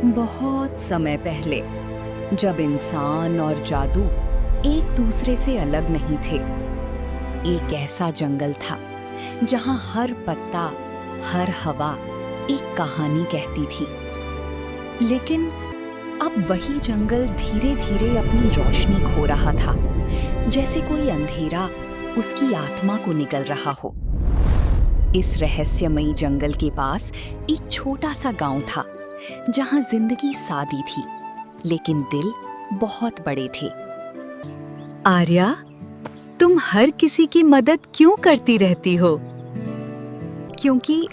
बहुत समय पहले, जब इंसान और जादू एक दूसरे से अलग नहीं थे, एक ऐसा जंगल था जहां हर पत्ता, हर हवा एक कहानी कहती थी। लेकिन अब वही जंगल धीरे धीरे अपनी रोशनी खो रहा था, जैसे कोई अंधेरा उसकी आत्मा को निगल रहा हो। इस रहस्यमयी जंगल के पास एक छोटा सा गांव था, जहां जिंदगी सादी थी, लेकिन दिल बहुत बड़े थे। आर्या, तुम हर किसी की मदद क्यों करती रहती हो? क्योंकि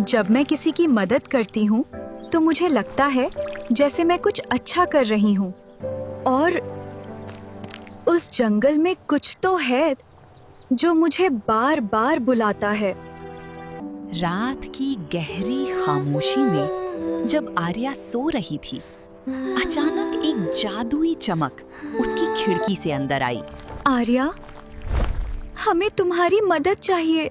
जब मैं किसी की मदद करती हूँ, तो मुझे लगता है जैसे मैं कुछ अच्छा कर रही हूँ। और उस जंगल में कुछ तो है जो मुझे बार बार बुलाता है। रात की गहरी खामोशी में जब आर्या सो रही थी, अचानक एक जादुई चमक उसकी खिड़की से अंदर आई। आर्या, हमें तुम्हारी मदद चाहिए।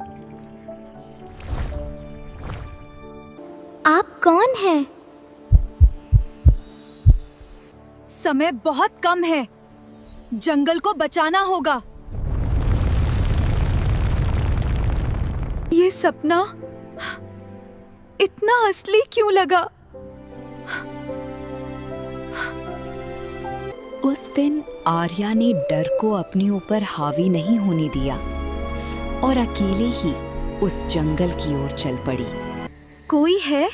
आप कौन हैं? समय बहुत कम है, जंगल को बचाना होगा। ये सपना इतना असली क्यों लगा? उस दिन आर्या ने डर को अपने ऊपर हावी नहीं होने दिया और अकेले ही उस जंगल की ओर चल पड़ी। कोई है?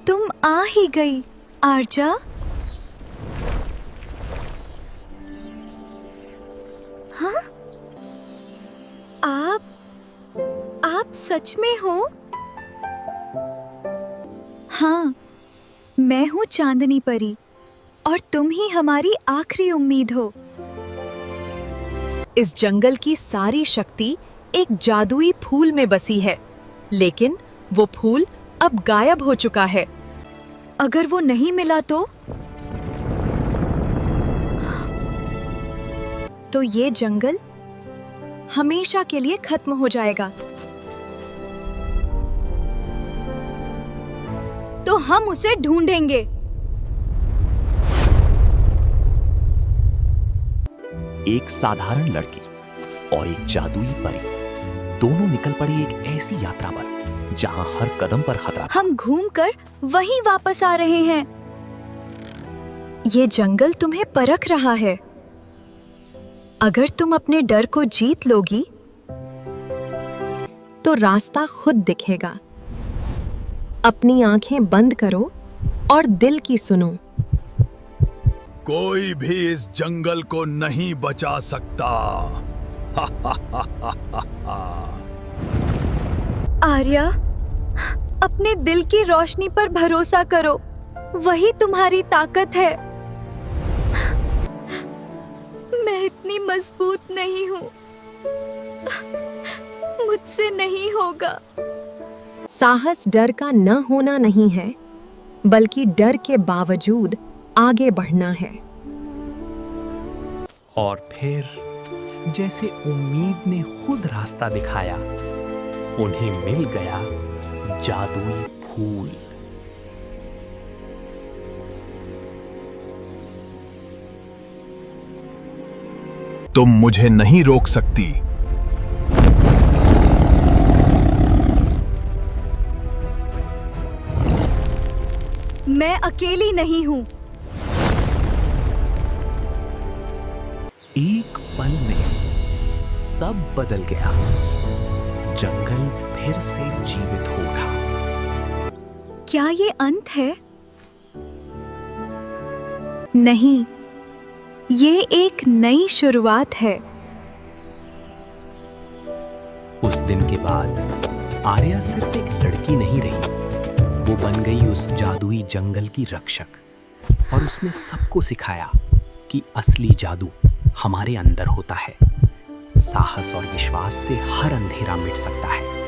तुम आ ही गई, आर्या। हाँ? आप सच में हो? हाँ, मैं हूँ चांदनी परी, और तुम ही हमारी आखिरी उम्मीद हो। इस जंगल की सारी शक्ति एक जादुई फूल में बसी है, लेकिन वो फूल अब गायब हो चुका है। अगर वो नहीं मिला तो ये जंगल हमेशा के लिए खत्म हो जाएगा। तो हम उसे ढूंढेंगे। एक साधारण लड़की और एक जादुई परी दोनों निकल पड़ी एक ऐसी यात्रा पर जहां हर कदम पर खतरा था। हम घूमकर वहीं वापस आ रहे हैं। ये जंगल तुम्हें परख रहा है। अगर तुम अपने डर को जीत लोगी, तो रास्ता खुद दिखेगा। अपनी आंखें बंद करो और दिल की सुनो। कोई भी इस जंगल को नहीं बचा सकता। आर्या, अपने दिल की रोशनी पर भरोसा करो, वही तुम्हारी ताकत है। मैं इतनी मजबूत नहीं हूँ, मुझसे नहीं होगा। साहस डर का न होना नहीं है, बल्कि डर के बावजूद आगे बढ़ना है। और फिर जैसे उम्मीद ने खुद रास्ता दिखाया, उन्हें मिल गया जादुई फूल। तुम मुझे नहीं रोक सकती। मैं अकेली नहीं हूँ। एक पल में सब बदल गया। जंगल फिर से जीवित हो उठा। क्या ये अंत है? नहीं, ये एक नई शुरुआत है। उस दिन के बाद आर्या सिर्फ एक लड़की नहीं रही, वो बन गई उस जादुई जंगल की रक्षक। और उसने सबको सिखाया कि असली जादू हमारे अंदर होता है। साहस और विश्वास से हर अंधेरा मिट सकता है।